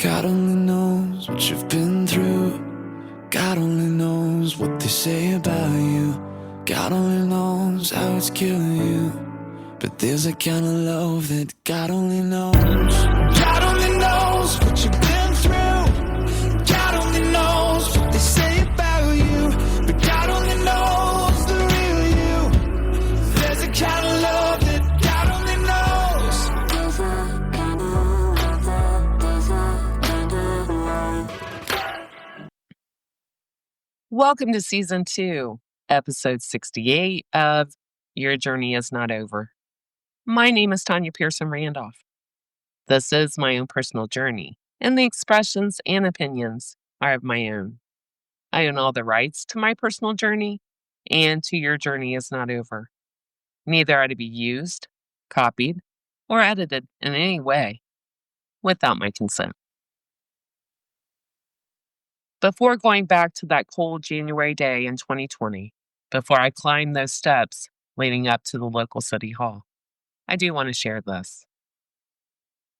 God only knows what you've been through. God only knows what they say about you. God only knows how it's killing you. But there's a kind of love that God only knows. God only knows what you've been through. God only knows what they say about you. But God only knows the real you. There's a kind of love that God only knows. Welcome to Season 2, Episode 68 of Your Journey Is Not Over. My name is Tanya Pearson Randolph. This is my own personal journey, and the expressions and opinions are of my own. I own all the rights to my personal journey and to Your Journey Is Not Over. Neither are to be used, copied, or edited in any way without my consent. Before going back to that cold January day in 2020, before I climbed those steps leading up to the local city hall, I do want to share this.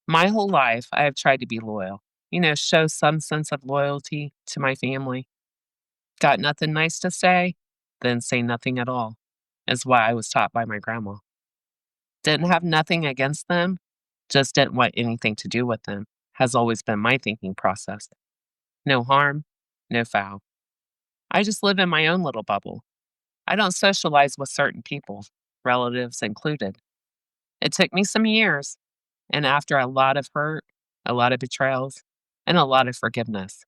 My whole life, I have tried to be loyal, show some sense of loyalty to my family. Got nothing nice to say? Then say nothing at all, is what I was taught by my grandma. Didn't have nothing against them, just didn't want anything to do with them, has always been my thinking process. No harm, no foul. I just live in my own little bubble. I don't socialize with certain people, relatives included. It took me some years, and after a lot of hurt, a lot of betrayals, and a lot of forgiveness,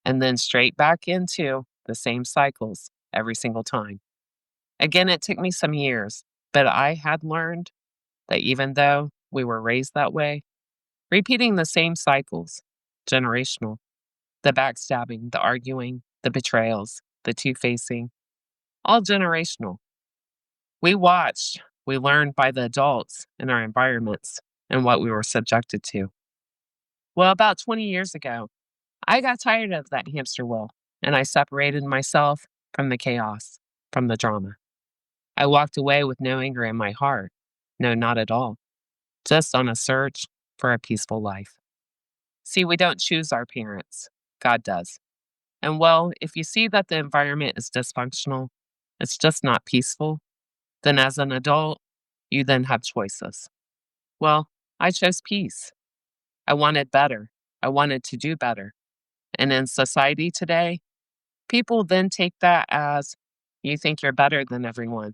and then straight back into the same cycles every single time. Again, it took me some years, but I had learned that even though we were raised that way, repeating the same cycles, generational, the backstabbing, the arguing, the betrayals, the two-facing, all generational. We watched, we learned by the adults in our environments and what we were subjected to. Well, about 20 years ago, I got tired of that hamster wheel and I separated myself from the chaos, from the drama. I walked away with no anger in my heart. No, not at all. Just on a search for a peaceful life. See, we don't choose our parents. God does. And well, if you see that the environment is dysfunctional, it's just not peaceful, then as an adult, you then have choices. Well, I chose peace. I wanted better. I wanted to do better. And in society today, people then take that as you think you're better than everyone.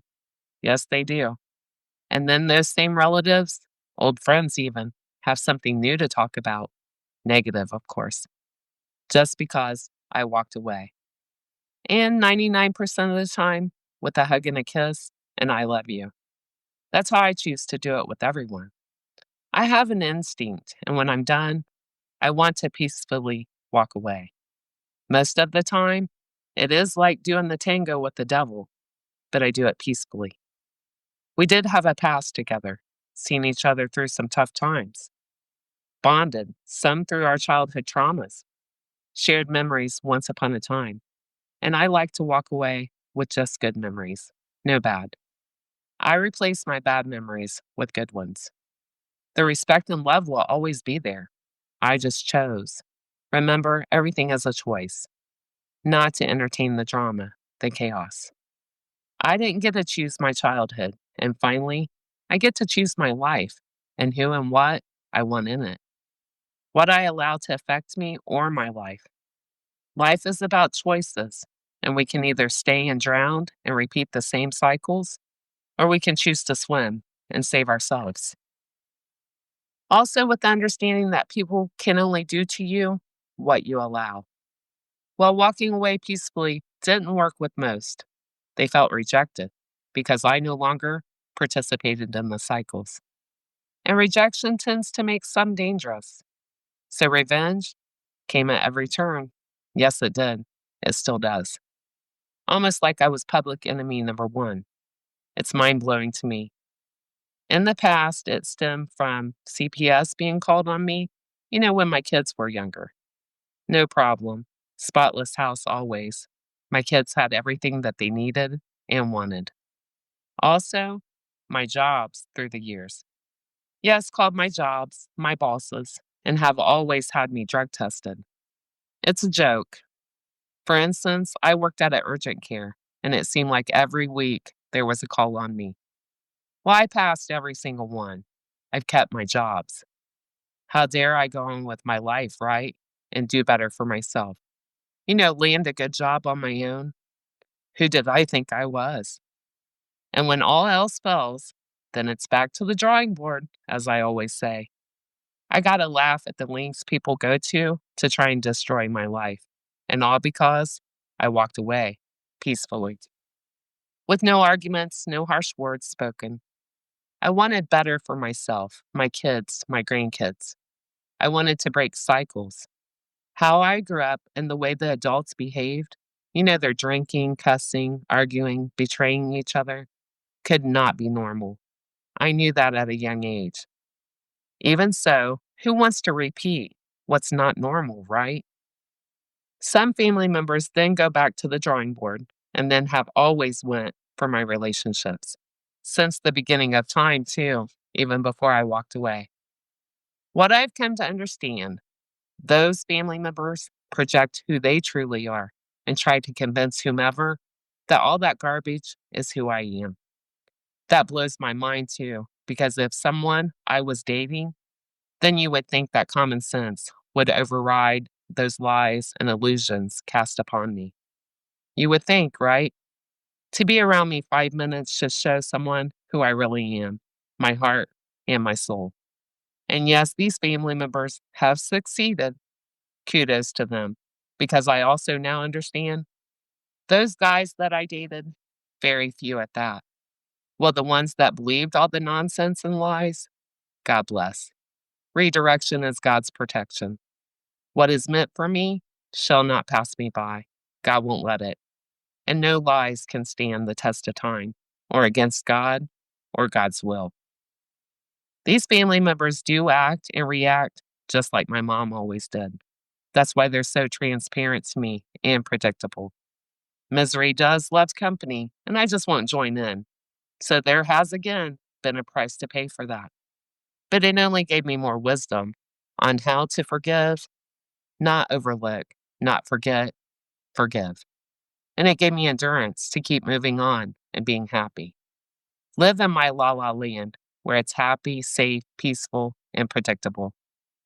Yes, they do. And then those same relatives, old friends even, have something new to talk about. Negative, of course. Just because I walked away. And 99% of the time, with a hug and a kiss, and I love you. That's how I choose to do it with everyone. I have an instinct, and when I'm done, I want to peacefully walk away. Most of the time, it is like doing the tango with the devil, but I do it peacefully. We did have a past together, seen each other through some tough times, bonded, some through our childhood traumas, shared memories once upon a time, and I like to walk away with just good memories, no bad. I replace my bad memories with good ones. The respect and love will always be there. I just chose. Remember, everything is a choice, not to entertain the drama, the chaos. I didn't get to choose my childhood, and finally, I get to choose my life and who and what I want in it. What I allow to affect me or my life. Life is about choices, and we can either stay and drown and repeat the same cycles, or we can choose to swim and save ourselves. Also, with the understanding that people can only do to you what you allow. While walking away peacefully didn't work with most, they felt rejected because I no longer participated in the cycles. And rejection tends to make some dangerous. So revenge came at every turn. Yes, it did. It still does. Almost like I was public enemy number one. It's mind-blowing to me. In the past, it stemmed from CPS being called on me, when my kids were younger. No problem. Spotless house always. My kids had everything that they needed and wanted. Also, my jobs through the years. Yes, called my jobs, my bosses, and have always had me drug tested. It's a joke. For instance, I worked at an urgent care, and it seemed like every week there was a call on me. Well, I passed every single one. I've kept my jobs. How dare I go on with my life, right? And do better for myself. Land a good job on my own. Who did I think I was? And when all else fails, then it's back to the drawing board, as I always say. I gotta laugh at the lengths people go to try and destroy my life. And all because I walked away peacefully. With no arguments, no harsh words spoken. I wanted better for myself, my kids, my grandkids. I wanted to break cycles. How I grew up and the way the adults behaved, they're drinking, cussing, arguing, betraying each other, could not be normal. I knew that at a young age. Even so, who wants to repeat what's not normal, right? Some family members then go back to the drawing board and then have always went for my relationships. Since the beginning of time, too, even before I walked away. What I've come to understand, those family members project who they truly are and try to convince whomever that all that garbage is who I am. That blows my mind too, because if someone I was dating, then you would think that common sense would override those lies and illusions cast upon me. You would think, right? To be around me 5 minutes should show someone who I really am, my heart and my soul. And yes, these family members have succeeded. Kudos to them, because I also now understand those guys that I dated, very few at that. Well, the ones that believed all the nonsense and lies, God bless. Redirection is God's protection. What is meant for me shall not pass me by. God won't let it. And no lies can stand the test of time, or against God, or God's will. These family members do act and react just like my mom always did. That's why they're so transparent to me and predictable. Misery does love company, and I just won't join in. So there has again been a price to pay for that. But it only gave me more wisdom on how to forgive, not overlook, not forget, forgive. And it gave me endurance to keep moving on and being happy. Live in my la la land where it's happy, safe, peaceful, and predictable.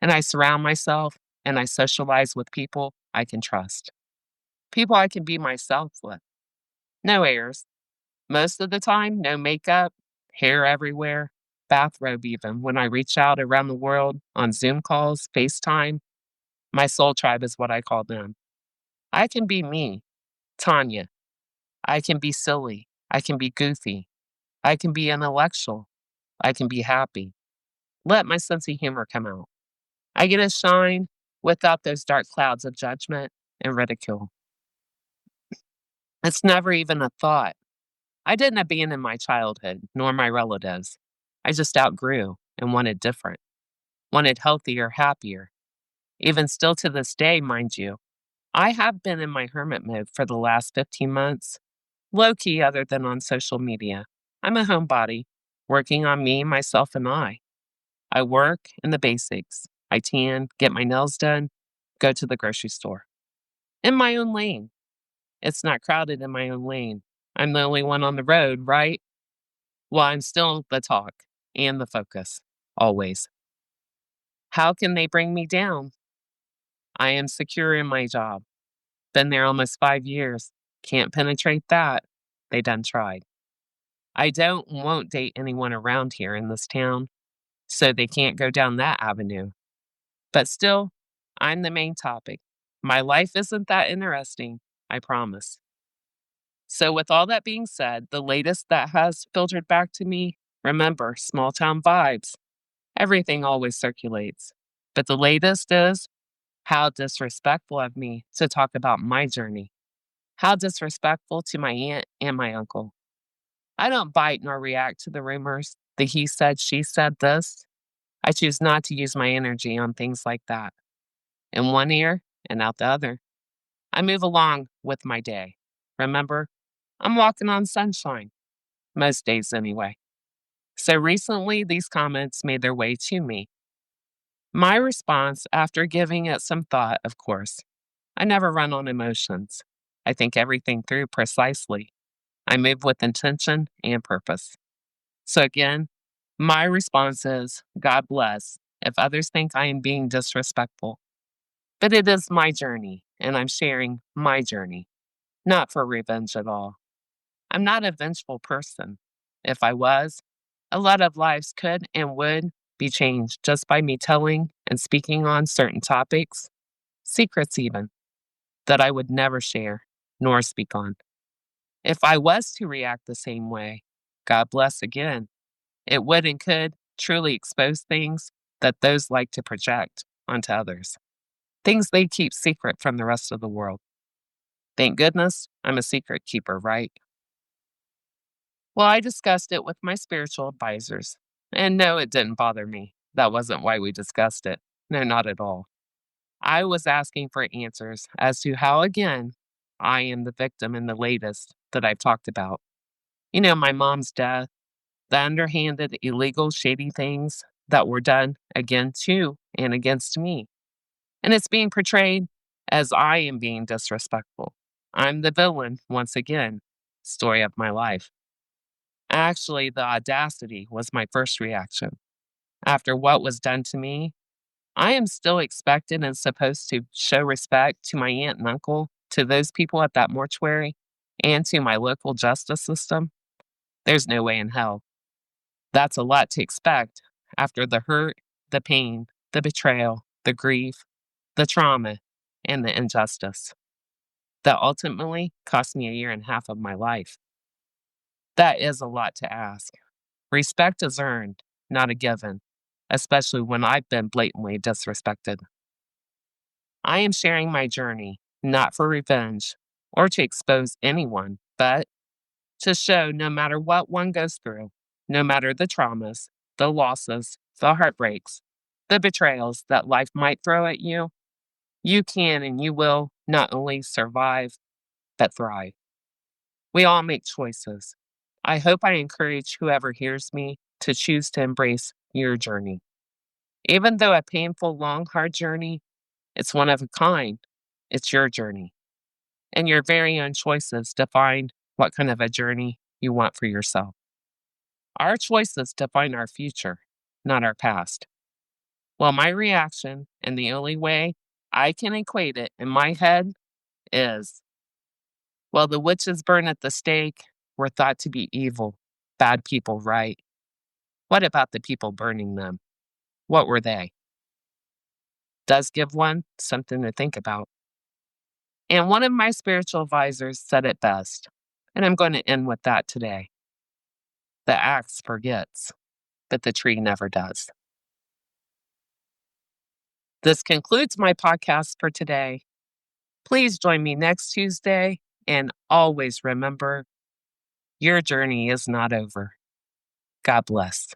And I surround myself and I socialize with people I can trust. People I can be myself with. No airs. Most of the time, no makeup, hair everywhere, bathrobe even. When I reach out around the world on Zoom calls, FaceTime, my soul tribe is what I call them. I can be me, Tanya. I can be silly. I can be goofy. I can be intellectual. I can be happy. Let my sense of humor come out. I get to shine without those dark clouds of judgment and ridicule. It's never even a thought. I didn't abandon my childhood, nor my relatives. I just outgrew and wanted different, wanted healthier, happier. Even still to this day, mind you, I have been in my hermit mode for the last 15 months, low key other than on social media. I'm a homebody, working on me, myself, and I. I work in the basics. I tan, get my nails done, go to the grocery store. In my own lane. It's not crowded in my own lane. I'm the only one on the road, right? Well, I'm still the talk and the focus, always. How can they bring me down? I am secure in my job. Been there almost 5 years. Can't penetrate that. They done tried. I don't and won't date anyone around here in this town, so they can't go down that avenue. But still, I'm the main topic. My life isn't that interesting, I promise. So, with all that being said, the latest that has filtered back to me, remember, small town vibes. Everything always circulates. But the latest is how disrespectful of me to talk about my journey. How disrespectful to my aunt and my uncle. I don't bite nor react to the rumors, the he said, she said this. I choose not to use my energy on things like that. In one ear and out the other. I move along with my day. Remember, I'm walking on sunshine. Most days, anyway. So recently, these comments made their way to me. My response, after giving it some thought, of course, I never run on emotions. I think everything through precisely. I move with intention and purpose. So again, my response is God bless if others think I am being disrespectful. But it is my journey, and I'm sharing my journey, not for revenge at all. I'm not a vengeful person. If I was, a lot of lives could and would be changed just by me telling and speaking on certain topics, secrets even, that I would never share nor speak on. If I was to react the same way, God bless again, it would and could truly expose things that those like to project onto others, things they keep secret from the rest of the world. Thank goodness I'm a secret keeper, right? Well, I discussed it with my spiritual advisors. And no, it didn't bother me. That wasn't why we discussed it. No, not at all. I was asking for answers as to how, again, I am the victim in the latest that I've talked about. You know, my mom's death, the underhanded, illegal, shady things that were done again to and against me. And it's being portrayed as I am being disrespectful. I'm the villain, once again. Story of my life. Actually, the audacity was my first reaction. After what was done to me, I am still expected and supposed to show respect to my aunt and uncle, to those people at that mortuary, and to my local justice system. There's no way in hell. That's a lot to expect after the hurt, the pain, the betrayal, the grief, the trauma, and the injustice that ultimately cost me a year and a half of my life. That is a lot to ask. Respect is earned, not a given, especially when I've been blatantly disrespected. I am sharing my journey, not for revenge or to expose anyone, but to show no matter what one goes through, no matter the traumas, the losses, the heartbreaks, the betrayals that life might throw at you, you can and you will not only survive, but thrive. We all make choices. I hope I encourage whoever hears me to choose to embrace your journey. Even though a painful, long, hard journey, it's one of a kind. It's your journey. And your very own choices define what kind of a journey you want for yourself. Our choices define our future, not our past. Well, my reaction, and the only way I can equate it in my head, is well, the witches burned at the stake were thought to be evil, bad people, right? What about the people burning them? What were they? Does give one something to think about. And one of my spiritual advisors said it best, and I'm going to end with that today. The axe forgets, but the tree never does. This concludes my podcast for today. Please join me next Tuesday, and always remember, your journey is not over. God bless.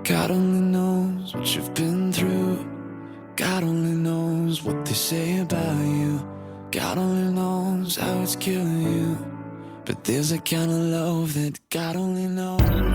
God only knows what you've been through. God only knows what they say about you. God only knows how it's killing you. But there's a kind of love that God only knows.